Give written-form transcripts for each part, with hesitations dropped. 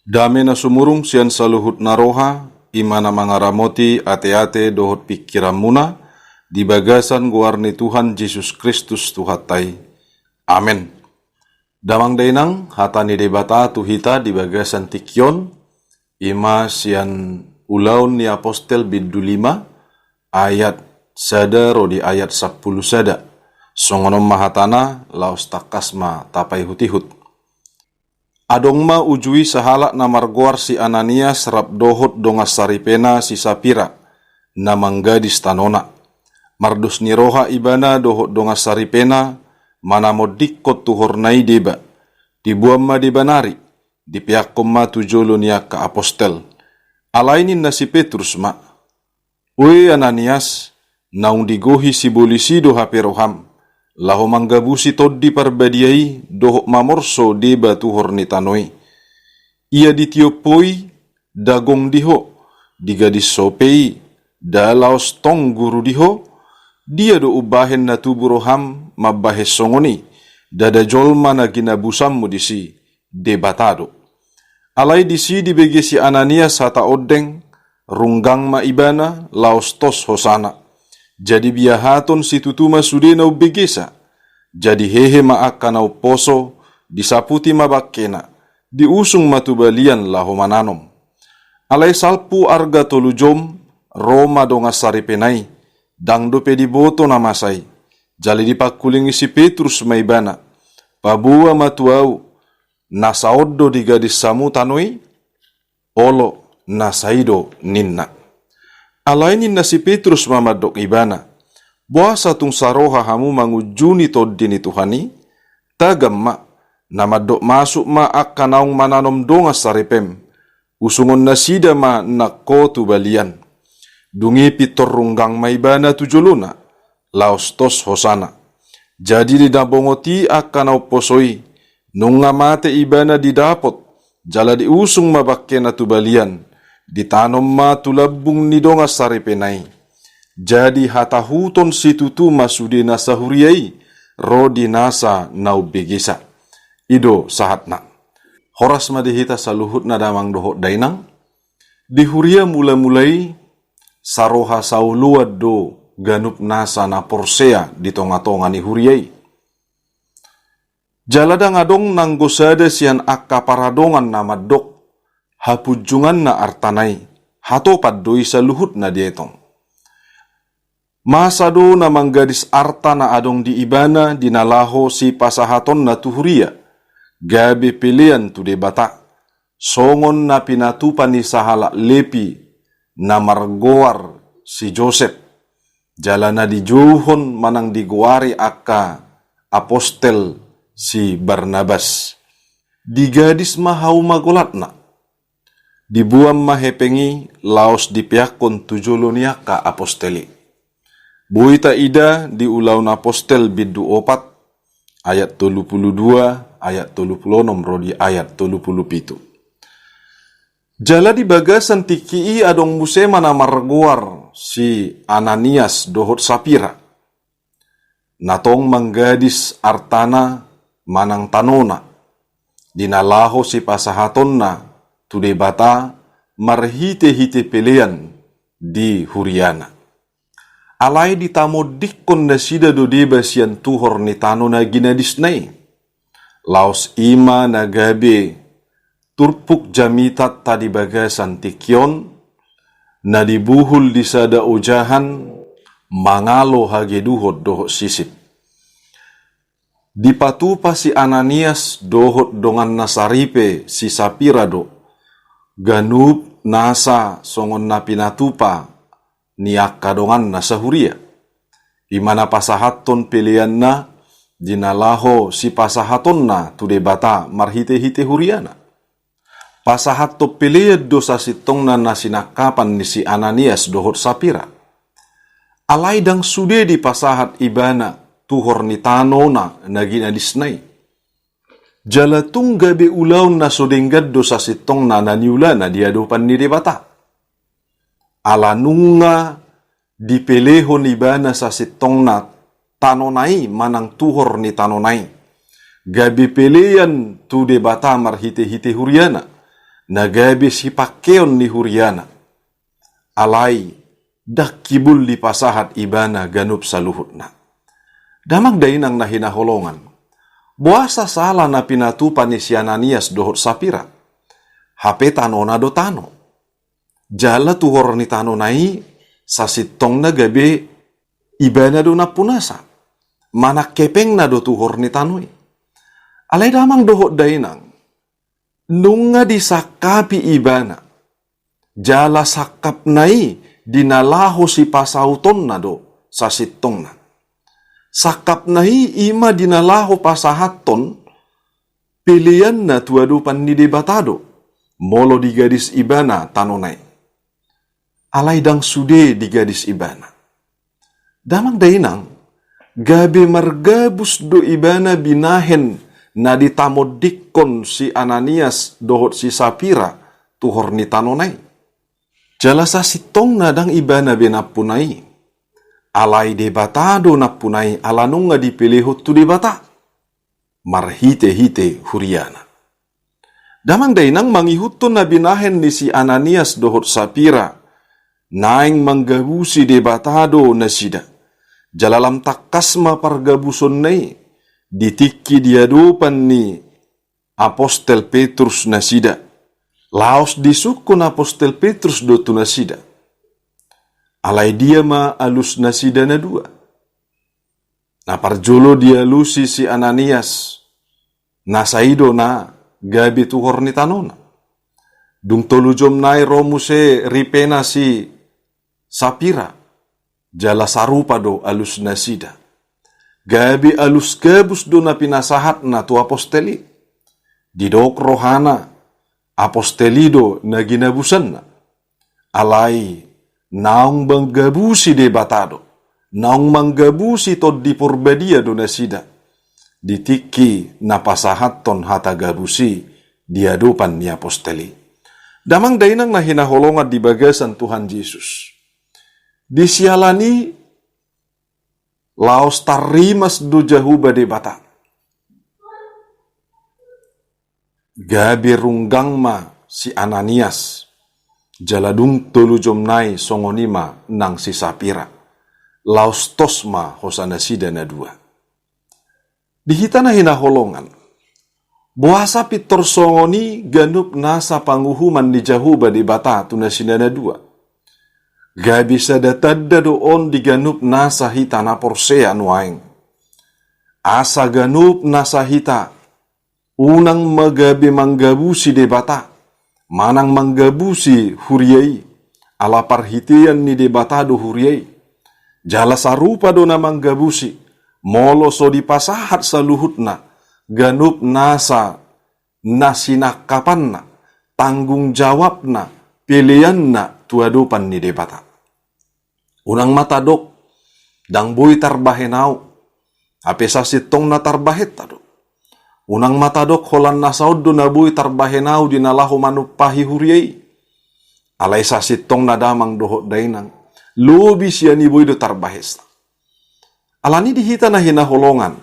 Dame na sumurung sian saluhut naroha, imana mangaramoti ate-ate dohot pikiran muna, di bagasan guarni Tuhan Yesus Kristus Tuhatai. Amin. Damang dainang hatani debata tuhita di bagasan tikyon, ima sian ulaun ni apostel bidu 5, ayat sada rodi ayat 10 sada. Songonom mahatana laos takasma tapai hutihut. Adong ma ujui sahala na margoar si Ananias rap dohot dongas saripena si Sapira na manggadis tanona. Mardus ni roha ibana dohot dongas saripena manamod dikkot tuhornai deba. Dibuam ma dibanari, dipiakom ma tujolo niya ka apostel. Alainin na si Petrus ma. Ue Ananias, naung digohi si bolisi doha peroham. Laho manggabusi toddi parbadiai dohok mamorso deba tuhor ni tanoi. Ia ditiopoi dagong diho, digadis sopei, dalaos tong guru diho, dia do ubahen na tuburoham mabahes songoni, dada jolma na ginabusam mo disi, debatado. Alay disi dibege si Ananias hata odeng, runggang maibana, laos tos hosana. Jadi biahaton si tutuma sudena ubegesa. Jadi hehe maakanau poso, disaputi mabakena, diusung matubalian laho mananom. Alay salpu arga tolujom, Roma dongas saripenai, dangdo pediboto namasai. Jali dipakulingi si Petrus maibana, pabua matuau, nasaoddo di gadis samu tanoi, olo nasaido ninna. Alainin na si Petrus mamadok ibana, buasa tung saroha hamu mangujuni toddini Tuhani, tagam ma, namadok masuk ma akanaung mananom dongas saripem, usungon na sida ma nakotu balian, dungi pitor runggang maibana tujuluna, laos tos hosana. Jadi didabongoti akanau posoi, nung ngamate ibana didapot, jala diusung mabakke na tubalian, ditanom ma tulabung ni dongas saripenai. Jadi hatahuton si tutu masudena sahuriai, rodi nasa nau begesa. Ido sahatna. Horas madihita saluhut na damang dohot dainang. Di huria mula-mulai, saroha sauluad do ganup nasa na porsea di tonga-tonga ni huriai. Jaladang adong nanggosada sian akka paradongan na madok, hapujungan na artanay, hatopad doy sa luhut na dietong. Masado na manggadis arta na adong di ibana dinalaho si pasahaton na tuhuria, gabi pilian tu debata, songon na pinatupan ni sahala lepi na margoar si Joseph, jala na dijuhon manang diguari akka apostel si Barnabas. Digadis mahaw magulat na, dibuam mahepengi laos dipiakon tujulo niya ka aposteli. Buita ida di ulaun apostel bidu 4 ayat 32 ayat 36 rodi ayat 37. Jala di bagasan tikii adong musema na marguar si Ananias dohot Sapira. Natong manggadis artana manang tanona. Dinalaho si pasahaton na tude bata marhite-hite pelean di huriana. Alay ditamodikon na sida do deba sian tuhor ni tano na ginadisnay. Laos ima na gabi turpuk jamitat tadi bagasan tikyon na dibuhul di sada ujahan mangalo hageduhot dohot sisip. Dipatupa si Ananias dohot dongan nasaripe si Sapira do. Ganup nasa songon na pinatupa niak kadongan na sahuria. Imana pasahaton pilihan na dinalaho si pasahaton na tude bata marhite-hite huriana. Pasahato pilihan dosa sitong na nasinakapan ni si Ananias dohot Sapira. Alay dang sude di pasahat ibana tuhor ni tano na naginadisnay. Jalatung gabi ulaw na sodenggad dosa sitong na naniula na diadupan ni debata. Alanunga dipelehon ibana sa sitong na tanonai manang tuhor ni tanonai. Gabi peleyan tu debata marhite-hite huriana. nagabe si pakeon ni huriana, alai dak kibul di pasahat ibana ganup saluhutna. Damang dainang na hinaholongan, buasa sala na pinatupan ni si Ananias dohot Sapira, hape tanona do tano. Jala tuhor ni tano nai, sa sitong na gabe ibana do na punasa, manak kepeng na do tuhor ni tanoi. Alay damang dohot dainang, nunga disakapi ibana, jala sakap nai dinalaho si pasauton na do sa sitong na. Sakap nahi ima dinalaho pasahaton, pilihan na tuadupan ni debatado, molo di gadis ibana tanonay. Alay dang sude di gadis ibana. Damang dainang, gabi margabus do ibana binahen na ditamodikon si Ananias dohot si Sapira tuhor ni tanonay. Jala sa sitong na dang ibana binapunay. Alay debatado na punay alanong nga dipilihot tu debata. Marhite-hite huriana. Damang dainang mangihuton na binahen ni si Ananias dohot Sapira, naing manggabusi debatado na sida. Jalalam takas mapargabuson nai, ditiki diadupan ni Apostel Petrus na sida. Laos disukun Apostel Petrus do tu na sida. Alay dia ma alus na sida na dua. Naparjolo dia lusi si Ananias, nasaido na gabi tuhor ni tanona. Dung tolujom nai romuse ripena si Sapira, jala sarupa do alus na sida. Gabi alus gabus do na pinasahat na tu aposteli. Didok rohana, apostelido na ginabusan na. Alay, naong manggabusi debatado, naong manggabusi tod di purbadia do na sida. Ditiki na pasahaton hata gabusi diadupan ni aposteli. Damang dainang na hinaholongan di bagasan Tuhan Yesus. Disialani laos tarimas do jahuba debata. Gabi runggang ma si Ananias, jaladung tulujom nai songonima nang si Sapira, laos tosma hosana sida na dua. Dihita na hinaholongan, buasa pitor songoni ganup nasa panguhuman ni jahuba debata tunasina na dua. Gabi sada tadda doon di ganup nasa hita na porsea nuaing. Asa ganup nasa hita, unang magabi manggabusi debata, manang manggabusi huriyay, ala parhitian ni debatado huriyay. Jala sarupa do na manggabusi, molo so dipasahat sa luhut na, ganup nasa nasinakapan na, tanggung jawab na, pilihan na tuadupan ni debata. Unang matadok, dang buy tarbahenaw, apesa sitong na tarbahet tado. Unang matadok holan nasaud do na buy tarbahenaw dinalaho manupahi huriyay. Alay sa sitong na damang dohot dainang, lubi siya ni buy do tarbahes. Alani dihita na hinaholongan,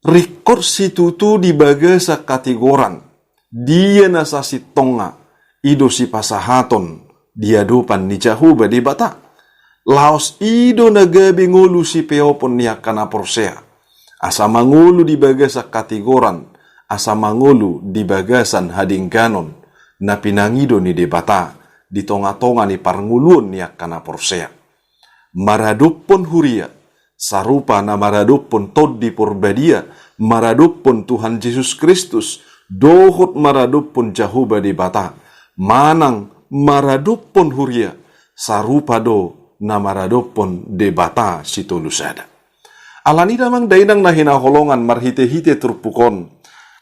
rekod si tutu di baga sa katigoran, dia na sa sitong nga, ido si pasahaton, diadupan ni jahuba di bata. Laos ido nagabi ngulu si peopon niya kana porsea. Asa mangulu di baga sa katigoran, asa mangulu di bagasan hadingganon, na pinangido ni debata, di tonga-tonga ni parngulun niya kana porsea. Maradupon huria, sarupa na maradupon tod di purbadia, maradupon Tuhan Yesus Kristus, dohot maradupon jahuba debata, manang maradupon huria, sarupa do na maradupon debata si tulusada. Alani damang dainang na hinaholongan marhite-hite turpukon,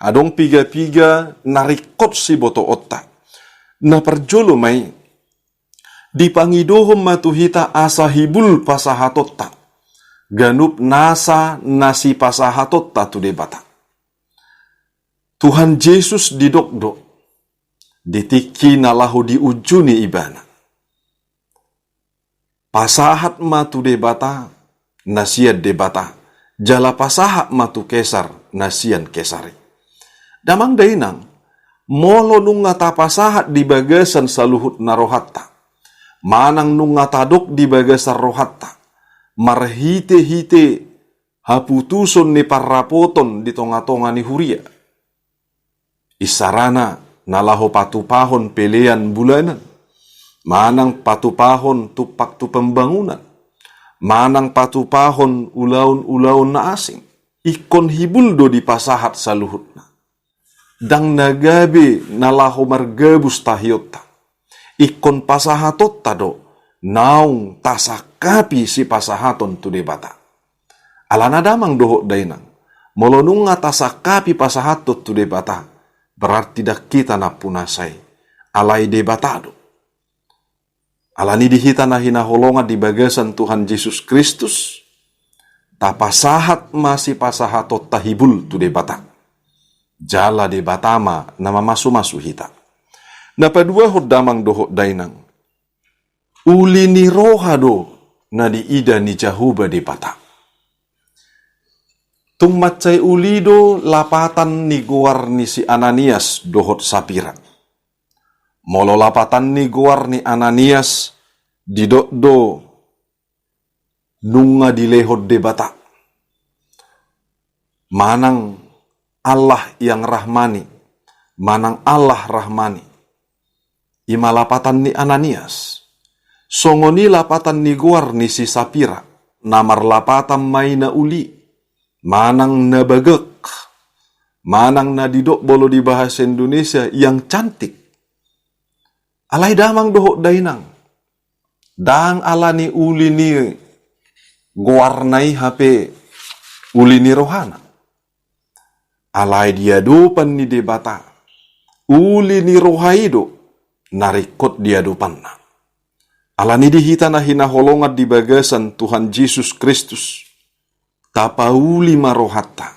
adong piga-piga narikot si boto otta, na perjolo may, dipangidohom matuhita asa hibul pasahatotta, ganup nasa nasi pasahatotta tu debata. Tuhan Yesus didokdo, ditiki nalahu di ujuni ibana. Pasahat matu debata, nasian debata. Jala pasahat matu kesar, nasian kesari. Damang dainang, Molo nung ngata pasahat di bagasan saluhut na rohatta. Manang nung ngatadok di bagasan rohatta. Marhite-hite haputuson ni parapoton di tonga-tonga ni huria. Isarana nalaho patupahon pelean bulanan. Manang patupahon tupak tu pembangunan. Manang patupahon ulaun-ulaun na asing. Ikon hibuldo di pasahat saluhutna. Dang nagabi nalaho margabus tahiyotta. Ikon pasahatot tado, naung tasakapi si pasahaton tu debata. Alana damang dohok dainang, molonung nga tasakapi pasahatot tu debata, berarti dak kita na punasay, alay debatado. Alani dihita na hinaholongan di bagasan Tuhan Yesus Kristus, tapasahat masih pasahatot tahibul tu debata. Jala de batama na mamasu-masu hita. Napadua hodamang dohok dainang. Uli ni rohado na diida ni Jahuba de bata. Tung macay ulido lapatan ni guar ni si Ananias dohot Sapira. Molo lapatan ni guar ni Ananias didokdo nunga dilehod de bata. Manang Allah yang rahmani, manang Allah rahmani. Imalapatan ni Ananias. Songoni lapatan ni guar ni si Sapira. Namar lapatan may na uli. Manang nabagak. Manang nadidok bolo di bahasa Indonesia yang cantik. Alay damang dohok dainang. Dang alani uli ni guar nai hape uli ni rohana. Alay dia dupan ni debata. Uli ni rohaido. Narikot dia dupan na. Alani dihita na hinaholongat di bagasan Tuhan Yesus Kristus. Tapauli marohata.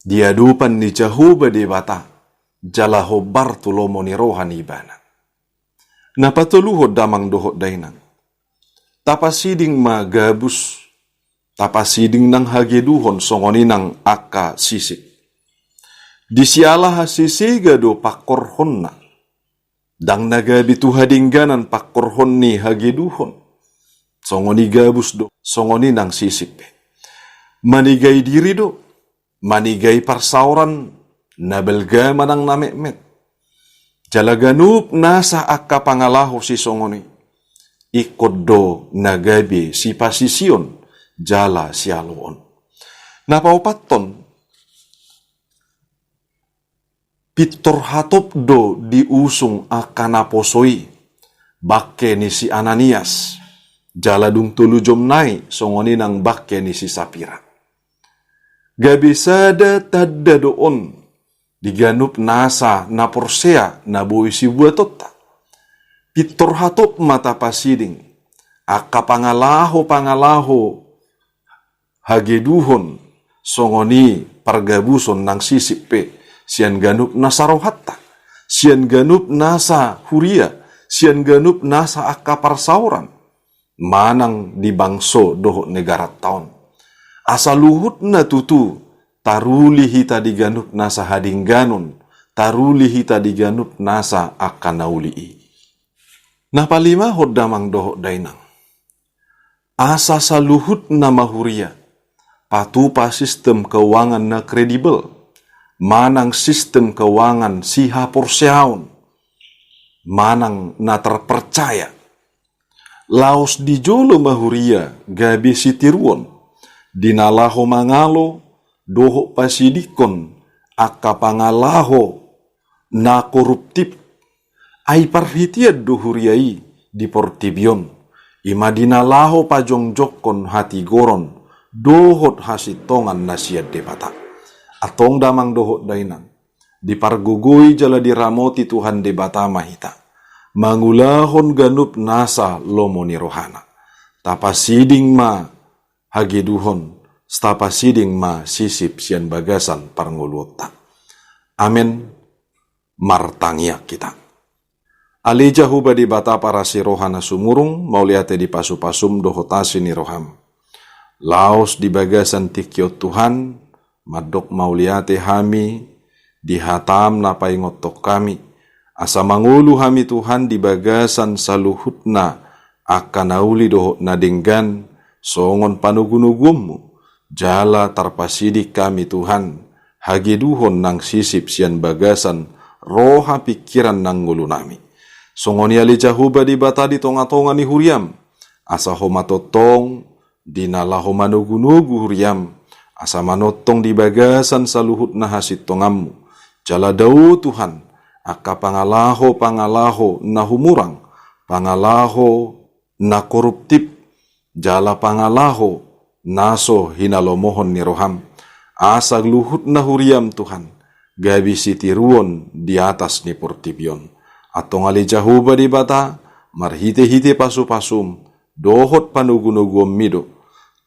Dia dupan ni Jahuba debata. Jalaho Bartolomo ni rohani ibana. Napatuluhod damang dohot dainang. Tapasiding magabus. Tapasiding ng hageduhon songoni ng akka sisik. Disiala hasisiga do pakorhon na. Dang nagabi tuhadingganan pakorhon ni hageduhon. Songoni gabus do, songoni ng sisik. Manigay diri do, manigay parsauran, nabelgama ng namekmet. Jalaganup nasa akka pangalaho si songoni. Ikod do nagabi si pasisyon. Jala sialoon. Napaupaton, pitor hatop do diusung akana posoi, bakke ni si Ananias, jala dung tulujom nai songoni ng bakke ni si Sapira. Gabisada tadda doon, diganup nasa naporsea nabuhi si buatota. Pitor hatop mata pasiding, akka pangalaho, hageduhon songoni pargabuson ng sisipe sian ganup nasa rohatta, sian ganup nasa huria, sian ganup nasa akaparsauran, manang di bangso doho negarat taon. Asaluhut na tutu, taruli hita di ganup nasa hadingganon, taruli hita di ganup nasa akanaulii. Napalima hodamang doho dainang. Asa saluhut na mahuria, patupa sistem keuangan na kredibel, manang sistem keuangan siha porseaun, manang na terpercaya. Laos di jolo mahuria gabi sitiruon, dinalaho mangalo, doho pasidikon, akka pangalaho na koruptip, ay parhitiad dohuriai di portibion, ima dinalaho pajongjokon hati goron, dohot hasitongan nasiad debata. Atong damang dohot dainang. Di pargugoy jala diramoti Tuhan debata mahita. Mangulahon ganup nasa lomo ni rohana. Tapasiding ma hageduhon. Tapasiding ma sisip sian bagasan parnguluta. Amen. Martangyak kita. Alija huba di bata para si rohana sumurung. Mauliate di pasu-pasum dohotasi ni roham. Laos di bagasan tikyot Tuhan, madok mauliate hami, dihatam na paingotok kami. Asa mangulu hami Tuhan di bagasan saluhutna akan nauli dohok na denggan songon panugunugummu. Jala tarpasidik kami Tuhan, hagiduhon nang sisip sian bagasan roha pikiran nang ngulu nami. Songon yali jahuba di bata di tonga-tonga ni huriam, asa homatotong dinalaho manugunugu huriam, asa manotong di bagasan saluhut na hasit tongammu. Jala dau Tuhan, aka pangalaho na humurang, pangalaho na koruptip, jala pangalaho naso hinalomohon ni roham. Asa luhut na huriam Tuhan, gabi sitiruon di atas ni portibyon. Atong ali jahuba di bata, marhite-hite pasu-pasum, dohot panugunugom mido,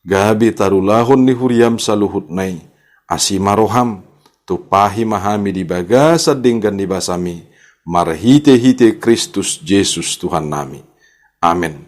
gabi tarulahon ni huriam sa luhut nai, asimaroham, tupahi mahami di bagasa dinggan di basami, marhite-hite Kristus Yesus Tuhan nami. Amen.